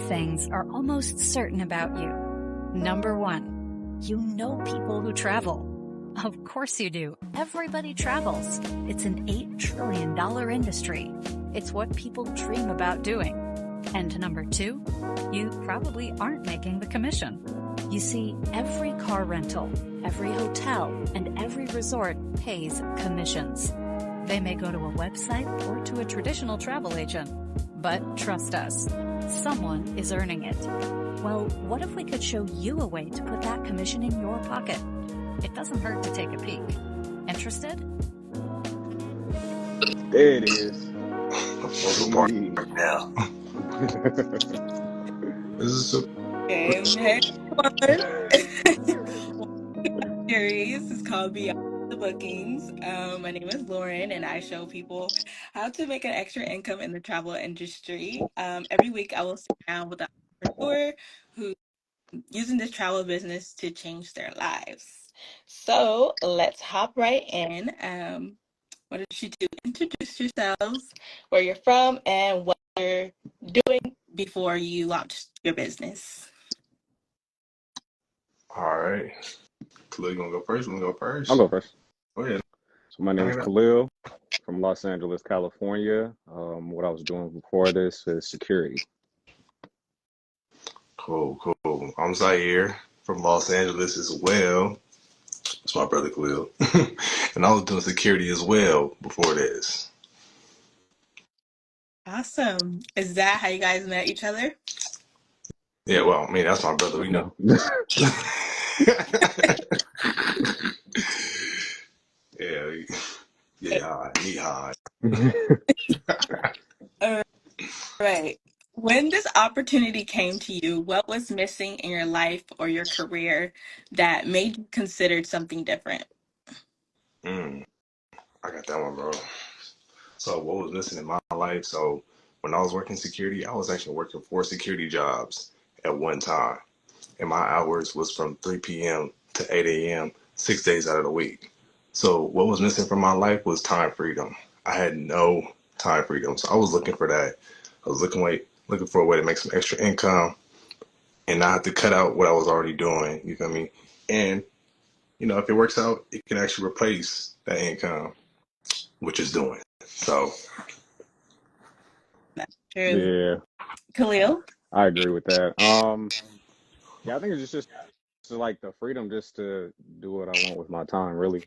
things are almost certain about you. Number one, you know people who travel. Of course you do. Everybody travels. It's an $8 trillion industry. It's what people dream about doing. And number two, you probably aren't making the commission. You see, every car rental, every hotel, and every resort pays commissions. They may go to a website or to a traditional travel agent. But trust us, someone is earning it. Well, what if we could show you a way to put that commission in your pocket? It doesn't hurt to take a peek. Interested? There it is. Full party right now. This is so Hey, everyone. Series is called Beyond the Bookings. My name is Lauren, and I show people how to make an extra income in the travel industry. Every week, I will sit down with an entrepreneur who's using this travel business to change their lives. So let's hop right in. What did you do? Introduce yourselves, where you're from, and what you're doing before you launched your business. all right. Khalil, you wanna go first? You wanna go I'll first? go first. Go ahead. So my name is Khalil from Los Angeles, California. What I was doing before this is security. Cool. I'm Zaire from Los Angeles as well. It's my brother Khalil. And I was doing security as well before this. Awesome. Is that how you guys met each other? Yeah, well, I mean that's my brother, we know. No. Yeah, he high. All right. When this opportunity came to you, what was missing in your life or your career that made you consider something different? I got that one, bro. So what was missing in my life? So when I was working security, I was actually working 4 security jobs at one time. And my hours was from 3 p.m. to 8 a.m., 6 days out of the week. So what was missing from my life was time freedom. I had no time freedom. So I was looking for that. I was looking for a way to make some extra income and not have to cut out what I was already doing. You feel me? And, if it works out, it can actually replace that income, which is doing. So That's true. Yeah, Khalil? I agree with that. Yeah, I think it's just like the freedom just to do what I want with my time, really.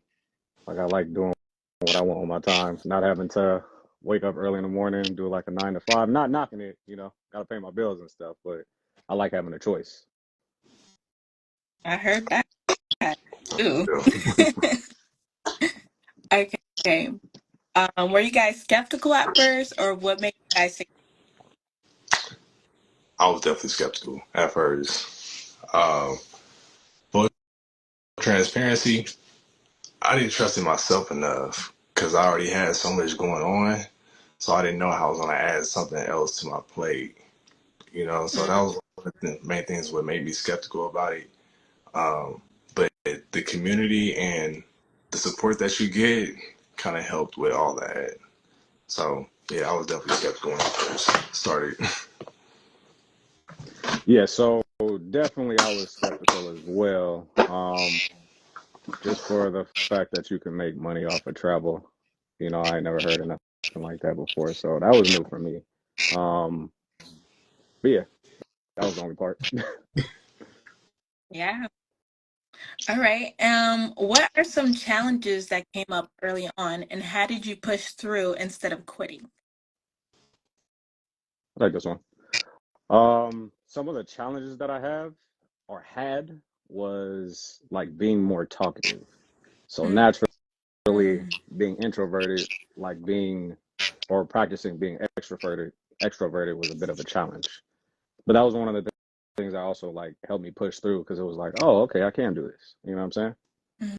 Like I like doing what I want with my time, not having to wake up early in the morning, do like a 9 to 5, not knocking it, gotta pay my bills and stuff, but I like having a choice. I heard that too. yeah. Okay. Were you guys skeptical at first, or what made you guys say, I was definitely skeptical at first. Full transparency, I didn't trust in myself enough because I already had so much going on. So I didn't know how I was going to add something else to my plate. So that was one of the main things what made me skeptical about it. But the community and the support that you get kind of helped with all that. So yeah, I was definitely skeptical when I first started. Yeah, so definitely I was skeptical as well. Just for the fact that you can make money off of travel. I ain't never heard of nothing like that before, so that was new for me. Um, but yeah, that was the only part. yeah. All right. What are some challenges that came up early on, and how did you push through instead of quitting? I like this one. Some of the challenges that I have or had was like being more talkative. So Mm, naturally, mm, being introverted, like being or practicing being extroverted was a bit of a challenge. But that was one of the things that also like helped me push through because it was like, oh, okay, I can do this. You know what I'm saying? mm,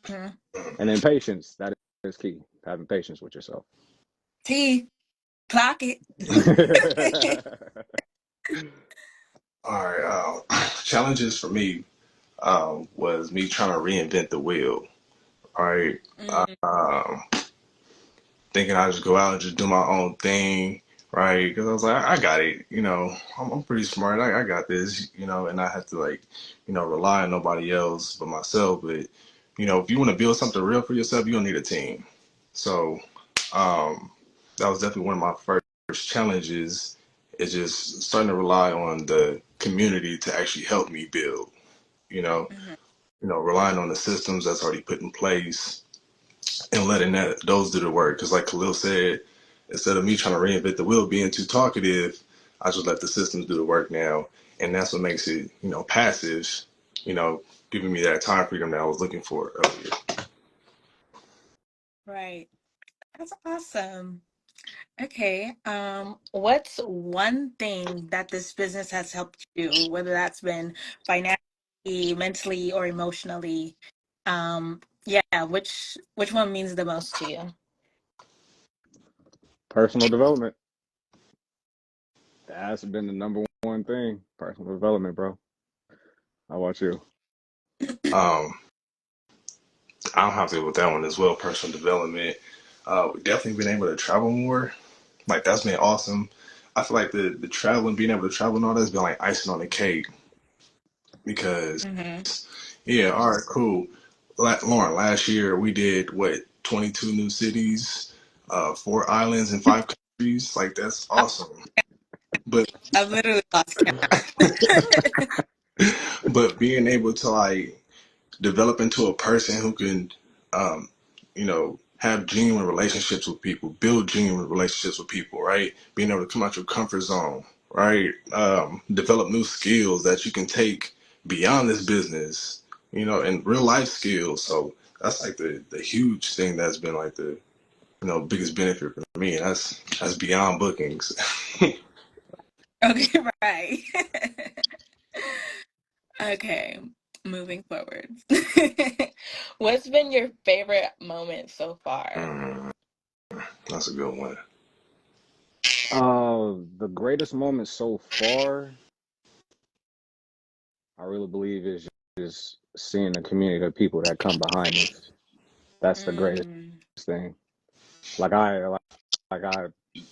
mm. And then patience, that is key. Having patience with yourself. T, clock it. All right. Challenges for me was me trying to reinvent the wheel. All right. Mm, Thinking I just go out and just do my own thing. right? Because I was like, I got it. I'm pretty smart. I got this. And I have to like, rely on nobody else but myself. But if you want to build something real for yourself, you're gonna need a team. So that was definitely one of my first challenges. Is just starting to rely on the community to actually help me build. You know, Mhm. relying on the systems that's already put in place and letting those do the work. Because like Khalil said, instead of me trying to reinvent the wheel, being too talkative, I just let the systems do the work now, and that's what makes it, passive. You know, giving me that time freedom that I was looking for earlier. Right. That's awesome. Okay. What's one thing that this business has helped you do, whether that's been financially, mentally, or emotionally? Yeah, which one means the most to you? Personal development. That's been the number one thing. Personal development, bro. How about you? Um, I'll have to go with that one as well. Personal development. Definitely been able to travel more. Like that's been awesome. I feel like the traveling, being able to travel and all that's been like icing on the cake because Mm-hmm. yeah, all right, cool. Lauren, last year we did what 22 new cities, 4 islands, and 5 countries. Like that's awesome. But I've literally lost count. but being able to like develop into a person who can, um, have genuine relationships with people, build genuine relationships with people, right? Being able to come out your comfort zone, right? Develop new skills that you can take beyond this business, and real life skills. So that's like the huge thing that's been like the biggest benefit for me, and that's beyond bookings. Okay, right. Okay, moving forward. What's been your favorite moment so far? Mm, that's a good one. The greatest moment so far, I really believe, is just seeing the community of people that come behind this. That's the greatest Mm, thing. Like I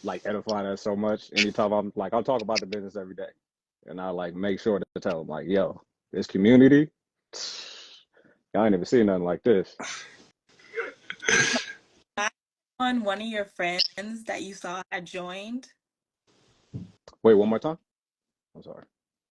like edify that so much. Anytime I'll talk about the business every day, and I like make sure to tell them like, yo, this community, y'all ain't never seen nothing like this. do you mind on one of your friends that you saw had joined? Wait, one more time. I'm sorry.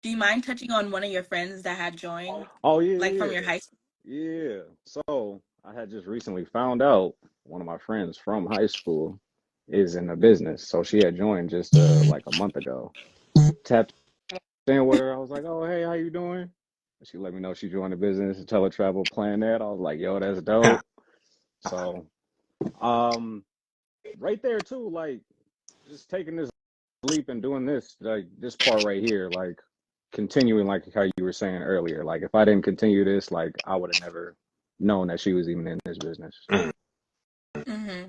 Do you mind touching on one of your friends that had joined, Oh yeah, like from yeah, your high school? yeah. So I had just recently found out one of my friends from high school is in the business. So she had joined just like a month ago. Tapped in with her. I was like, oh hey, how you doing? She let me know she joined the business, teletravel plan that. I was like, yo, that's dope. So um right there too, like just taking this leap and doing this, like this part right here, like continuing like how you were saying earlier. Like if I didn't continue this, like I would have never known that she was even in this business. Mm, Mm-hmm.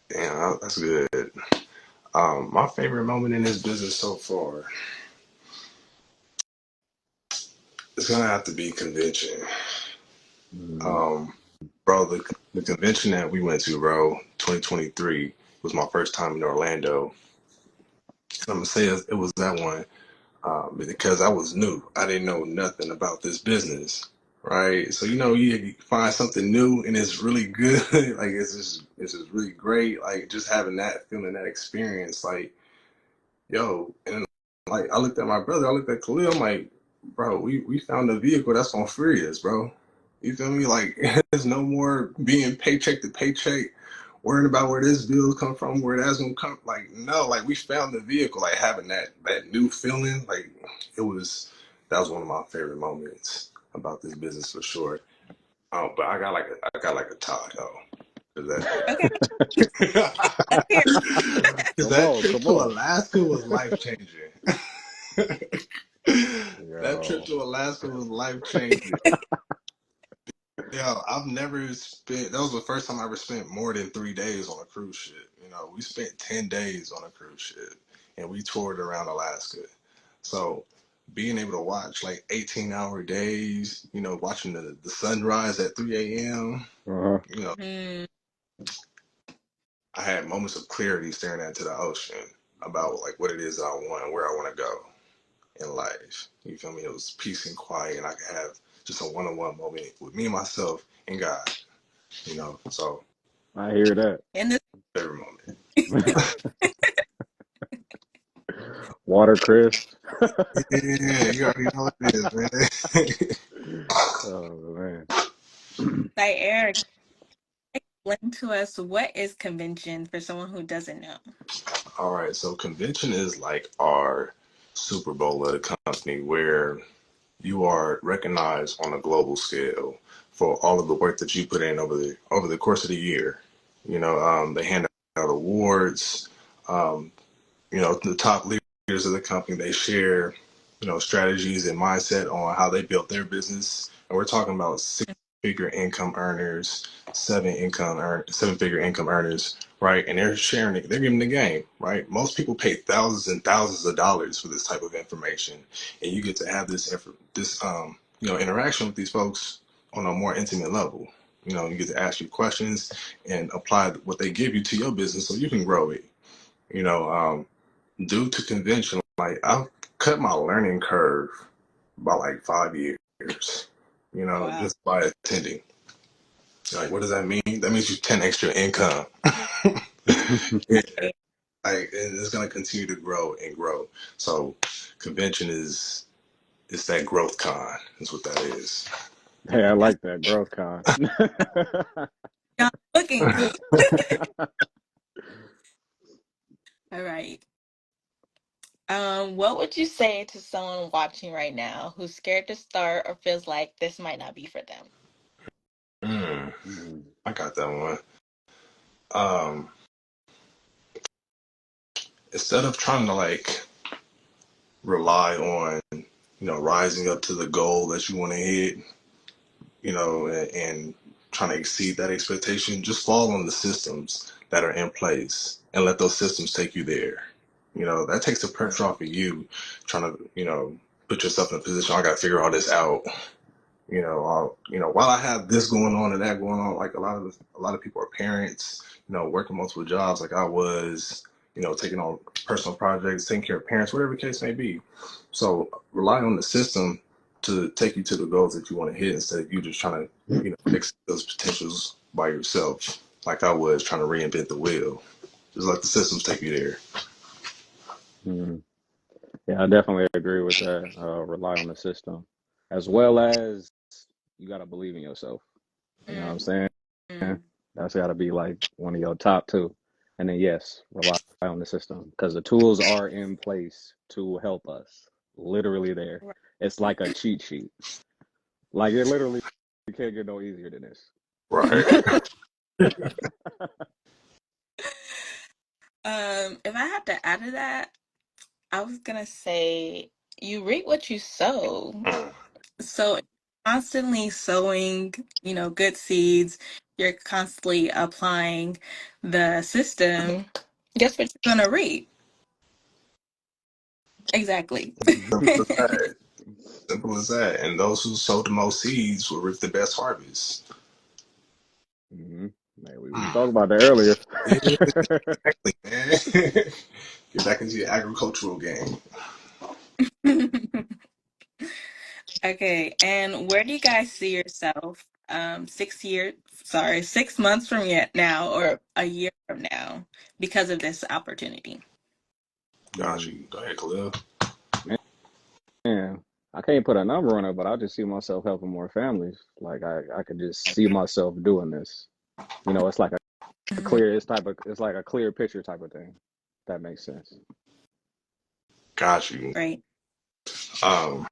damn, that's good. My favorite moment in this business so far, it's gonna have to be convention. Mm. Um, bro, the convention that we went to, bro, 2023 was my first time in Orlando. And I'm gonna say it was that one because I was new. I didn't know nothing about this business, right? So you find something new and it's really good. Like it's just really great. Like just having that feeling, that experience, like yo, and like I looked at my brother, I looked at Khalil, I'm like, bro, we found a vehicle that's gonna free us, bro. You feel me? Like there's no more being paycheck to paycheck, worrying about where this bill come from, where that's gonna come. Like no, like we found the vehicle, like having that new feeling, like it was that was one of my favorite moments about this business for sure. But I got like a tie though. 'Cause Okay, that let's hear. because Come that on, trip come to on. Alaska was life changing. That trip Yo. to Alaska was life changing. Yeah, I've never spent. That was the first time I ever spent more than 3 days on a cruise ship. We spent 10 days on a cruise ship, and we toured around Alaska. So being able to watch like 18-hour days, watching the sunrise at 3 a.m. Uh-huh. You know, Mm, I had moments of clarity staring into the ocean about like what it is that I want and where I want to go in life. You feel me? It was peace and quiet, and I could have just a one-on-one moment with me and myself and God. You know, so I hear that. In this every moment. Water crisp. Yeah, you already know what it is, man. Oh man. like Eric, explain to us what is convention for someone who doesn't know. All right, so convention is like our Super Bowl of the company where you are recognized on a global scale for all of the work that you put in over the course of the year. You know, they hand out awards. Um, you know, the top leaders of the company, they share, you know, strategies and mindset on how they built their business. And we're talking about six-figure income earners, seven-figure income earners, right? And they're sharing it, they're giving the game, right? Most people pay thousands and thousands of dollars for this type of information, and you get to have you know, interaction with these folks on a more intimate level. You know, you get to ask you questions and apply what they give you to your business so you can grow it. You know, due to convention, like I've cut my learning curve by like 5 years, you Oh, know, wow. just by attending. Like, what does that mean? That means you 10 extra income. Yeah, Right. like, and it's going to continue to grow and grow. So convention it's that growth con is what that is. Hey, I That's like that growth con. John bookings. All right. What would you say to someone watching right now who's scared to start or feels like this might not be for them? Mm, Mhm. I got that one. Um, Instead of trying to like rely on, you know, rising up to the goal that you want to hit, you know, and trying to exceed that expectation, just fall on the systems that are in place and let those systems take you there. You know, that takes the pressure off of you trying to, you know, put yourself in a position, I got to figure all this out. You know, while I have this going on and that going on, like a lot of people are parents, you know, working multiple jobs like I was, you know, taking on personal projects, taking care of parents, whatever the case may be. So rely on the system to take you to the goals that you want to hit instead of you just trying to, you know, fix those potentials by yourself, like I was trying to reinvent the wheel. Just let the systems take you there. Mhm. Yeah, I definitely agree with that. Rely on the system, as well as you got to believe in yourself. You know what I'm saying? Mm-hmm. That's got to be like one of your top two. And then yes, rely on the system because the tools are in place to help us. Literally there. It's like a cheat sheet. Like it literally can't get no easier than this. Right. If I had to add to that, I was gonna say you reap what you sow. So constantly sowing, good seeds, you're constantly applying the system. Guess what you're gonna reap? Exactly. Simple as that. Simple as that. And those who sow the most seeds will reap the best harvest. Hmm. Man, we was talking about that earlier. Yeah, exactly, man. Get back into your agricultural game. Okay, and where do you guys see yourself 6 months from yet now or a year from now because of this opportunity? Got you. Go ahead, Khalil. Man, I can't put a number on it, but I just see myself helping more families. Like I could just see myself doing this. You know, it's like a Mhm. clear, it's like a clear picture type of thing. That makes sense. Got you. Right. Um,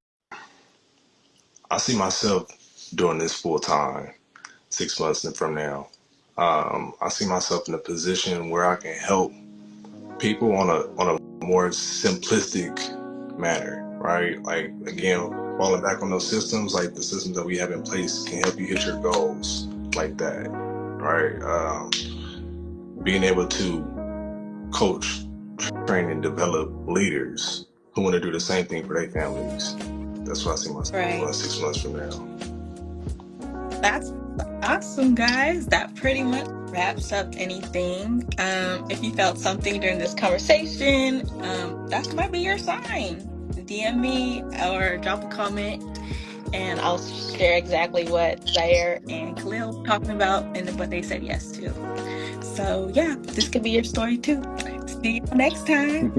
I see myself doing this full time 6 months from now. I see myself in a position where I can help people on a more simplistic manner, right? Like again, falling back on those systems, like the systems that we have in place can help you hit your goals like that, right? Being able to coach, train, and develop leaders who want to do the same thing for their families. That's what I see myself Right. doing 6 months from now. That's Awesome, guys. That pretty much wraps up anything. If you felt something during this conversation, that might be your sign. DM me or drop a comment, and I'll share exactly what Zaire and Khalil were talking about and what they said yes to. So, yeah, this could be your story too. See you next time.